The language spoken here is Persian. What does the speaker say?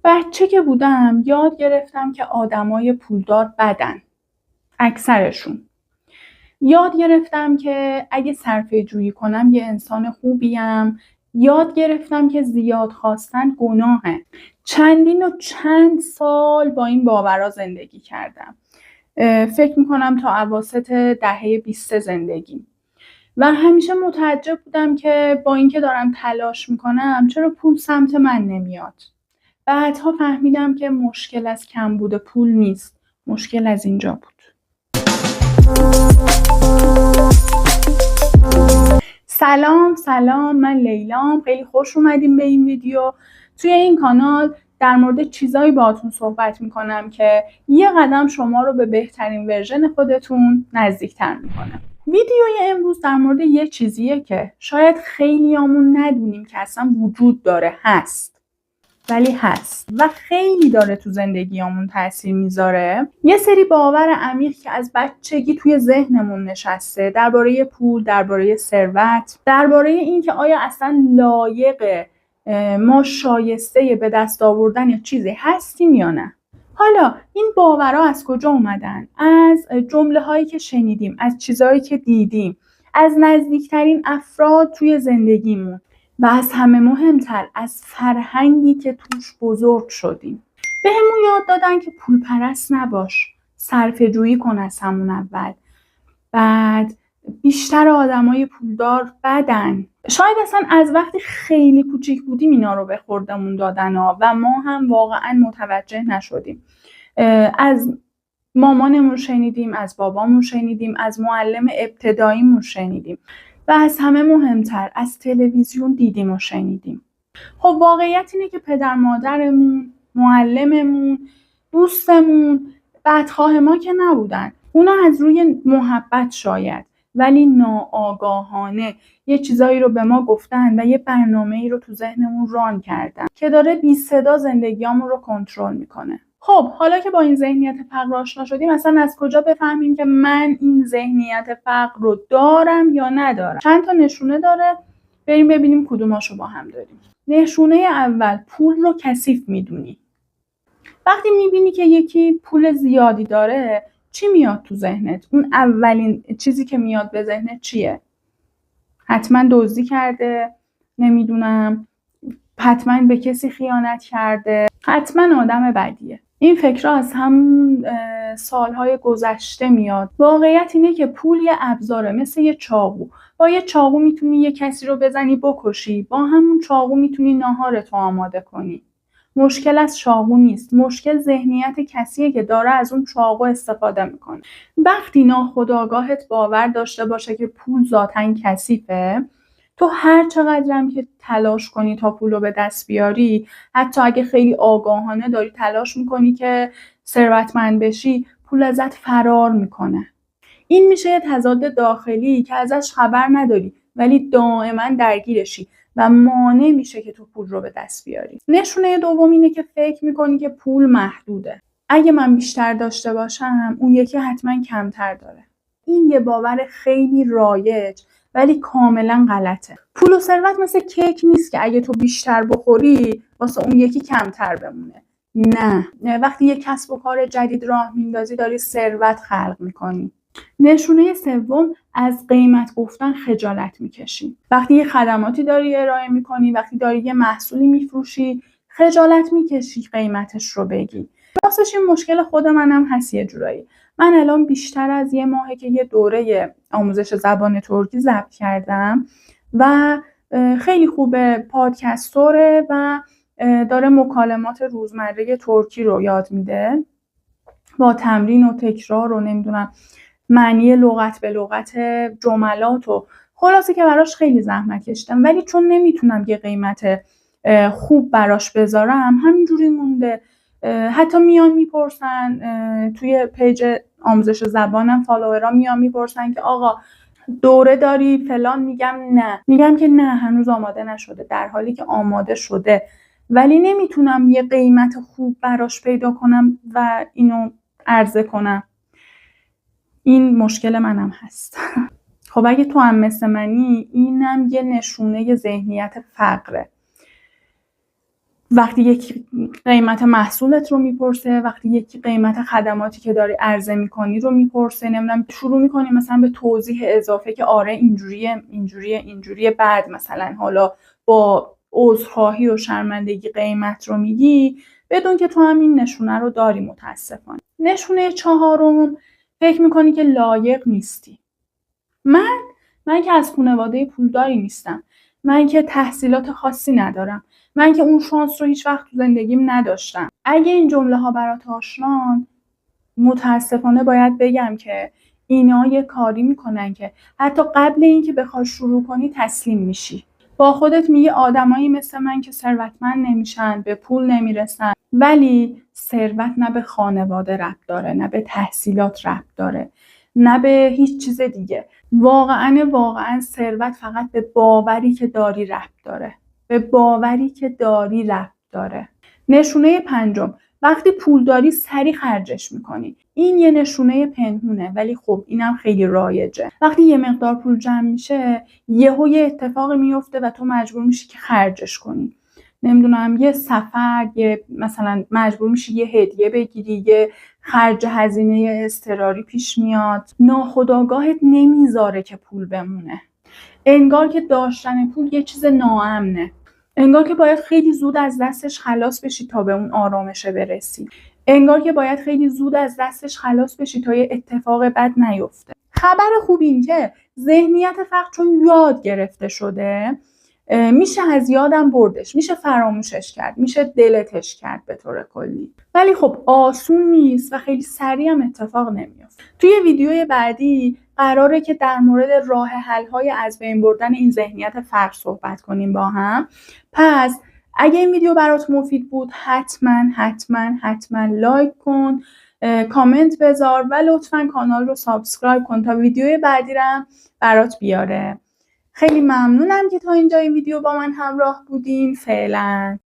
بچه که بودم یاد گرفتم که آدمای پولدار بدن. اکثرشون. یاد گرفتم که اگه صرفه جویی کنم یه انسان خوبیم. یاد گرفتم که زیاد خواستن گناهه. چند سال با این باورا زندگی کردم. فکر میکنم تا اواسط دهه 20 زندگی. و همیشه متعجب بودم که با اینکه دارم تلاش میکنم چرا پول سمت من نمیاد. بعدها فهمیدم که مشکل از کمبود پول نیست. مشکل از اینجا بود. سلام، من لیلام. خیلی خوش اومدیم به این ویدیو. توی این کانال در مورد چیزایی باهاتون صحبت میکنم که یه قدم شما رو به بهترین ورژن خودتون نزدیکتر میکنه. ویدیوی امروز در مورد یه چیزیه که شاید خیلیامون ندونیم که اصلا وجود داره، ولی هست و خیلی داره تو زندگیامون تاثیر میذاره. یه سری باور عمیق که از بچگی توی ذهنمون نشسته درباره پول، درباره ثروت، درباره این که آیا اصلا لایق ما شایسته به دست آوردن یا چیزی هستیم یا نه. حالا این باورها از کجا اومدن؟ از جمله هایی که شنیدیم، از چیزهایی که دیدیم، از نزدیکترین افراد توی زندگیمون و از همه مهمتر از فرهنگی که توش بزرگ شدیم. بهمون یاد دادن که پول پرست نباش، صرفه جویی کن از همون اول. بعد بیشتر آدمای پولدار بدن. شاید اصلا از وقتی خیلی کوچیک بودیم اینا رو به خوردمون دادن و ما هم واقعا متوجه نشدیم. از مامانمون شنیدیم، از بابامون شنیدیم، از معلم ابتداییمون شنیدیم و از همه مهمتر از تلویزیون دیدیم و شنیدیم. خب واقعیت اینه که پدر مادرمون، معلممون، دوستمون بدخواه ما که نبودن. اونا از روی محبت شاید، ولی ناآگاهانه یه چیزایی رو به ما گفتن و یه برنامه‌ای رو تو ذهنمون ران کردن که داره بی صدا زندگیامون رو کنترل میکنه. خب حالا که با این ذهنیت فقر آشنا شدیم، اصلا از کجا بفهمیم که من این ذهنیت فقر رو دارم یا ندارم؟ چند تا نشونه داره، بریم ببینیم کدوماشو با هم داریم. نشونه اول، پول رو کثیف میدونی. وقتی میبینی که یکی پول زیادی داره، چی میاد تو ذهنت؟ اون اولین چیزی که میاد به ذهنت چیه؟ حتما دزدی کرده، نمیدونم، حتما به کسی خیانت کرده، حتما آدم بدیه. این فکرها از همون سالهای گذشته میاد. واقعیت اینه که پول یه ابزاره، مثل یه چاقو. با یه چاقو میتونی یه کسی رو بزنی بکشی، با همون چاقو میتونی ناهارتو آماده کنی. مشکل از چاقو نیست، مشکل ذهنیت کسیه که داره از اون چاقو استفاده میکنه. وقتی ناخودآگاهت باور داشته باشه که پول ذاتاً کثیفه، تو هر چقدرم که تلاش کنی تا پول رو به دست بیاری، حتی اگه خیلی آگاهانه داری تلاش میکنی که ثروتمند بشی، پول ازت فرار میکنه. این میشه یه تضاد داخلی که ازش خبر نداری ولی دائما درگیرشی و مانع میشه که تو پول رو به دست بیاری. نشونه دوم اینه که فکر میکنی که پول محدوده. اگه من بیشتر داشته باشم، اون یکی حتما کمتر داره. این یه باور خیلی رایج ولی کاملا غلطه. پول و ثروت مثل کیک نیست که اگه تو بیشتر بخوری واسه اون یکی کمتر بمونه. نه، وقتی یه کسب و کار جدید راه میندازی داری ثروت خلق میکنی. نشونه سوم، از قیمت گفتن خجالت میکشی. وقتی یه خدماتی داری ارائه میکنی، وقتی داری یه محصولی میفروشی، خجالت میکشی قیمتش رو بگی. راستش این مشکل خود منم هست یه جورایی. من الان بیشتر از یه ماهه که یه دوره آموزش زبان ترکی ضبط کردم و خیلی خوبه، پادکستوره و داره مکالمات روزمره ترکی رو یاد میده با تمرین و تکرار و نمیدونم معنی لغت به لغت جملات و خلاصه که براش خیلی زحمت کشیدم، ولی چون نمیتونم یه قیمت خوب براش بذارم همینجوری مونده. حتی میان میپرسن توی پیج آموزش زبانم، فالوورها میان میپرسن که آقا دوره داری فلان، میگم که نه هنوز آماده نشده، در حالی که آماده شده ولی نمیتونم یه قیمت خوب براش پیدا کنم و اینو عرضه کنم. این مشکل منم هست. خب اگه تو هم مثل منی، اینم یه نشونه ذهنیت فقره. وقتی یکی قیمت محصولت رو میپرسه، وقتی یکی قیمت خدماتی که داری عرضه میکنی رو میپرسه، نمیدونم شروع میکنی مثلا به توضیح اضافه که آره اینجوریه بعد مثلا حالا با عذرخواهی و شرمندگی قیمت رو میگی، بدون که تو هم این نشونه رو داری. متاسفانه. نشونه 4، فکر میکنی که لایق نیستی. من که از خانواده پولداری نیستم، من که تحصیلات خاصی ندارم، من که اون شانس رو هیچ وقت تو زندگیم نداشتم. اگه این جمله ها برات آشنان، متاسفانه باید بگم که اینا یه کاری میکنن که حتی قبل اینکه بخوای شروع کنی تسلیم میشی. با خودت میگی آدمایی مثل من که ثروتمند نمیشن، به پول نمیرسن. ولی ثروت نه به خانواده ربط داره، نه به تحصیلات ربط داره، نه به هیچ چیز دیگه. واقعا ثروت فقط به باوری که داری ربط داره. به باوری که داری ربط داره. نشونه 5، وقتی پول داری سریع خرجش میکنی. این یه نشونه پنهونه، ولی خب اینم خیلی رایجه. وقتی یه مقدار پول جمع میشه، یه اتفاقی میفته و تو مجبور میشی که خرجش کنی. نمیدونم یه سفر، یه مثلا مجبور میشی یه هدیه بگیری، یه خرج هزینه اضطراری پیش میاد. ناخودآگاهت نمیذاره که پول بمونه. انگار که داشتن پول یه چیز ناامنه. انگار که باید خیلی زود از دستش خلاص بشی تا به اون آرامشه برسی. انگار که باید خیلی زود از دستش خلاص بشی تا یه اتفاق بد نیفته. خبر خوب این که ذهنیت فقر چون یاد گرفته شده، میشه از یادم بردش، میشه فراموشش کرد، میشه دلتش کرد به طور کلی. ولی خب آسون نیست و خیلی سریع هم اتفاق نمیفته. توی ویدیوی بعدی قراره که در مورد راه حل‌های از بین بردن این ذهنیت فقر صحبت کنیم با هم. پس اگه این ویدیو برات مفید بود حتما لایک کن، کامنت بذار و لطفا کانال رو سابسکرایب کن تا ویدیوی بعدی رو برات بیاره. خیلی ممنونم که تا اینجا این ویدیو با من همراه بودین. فعلا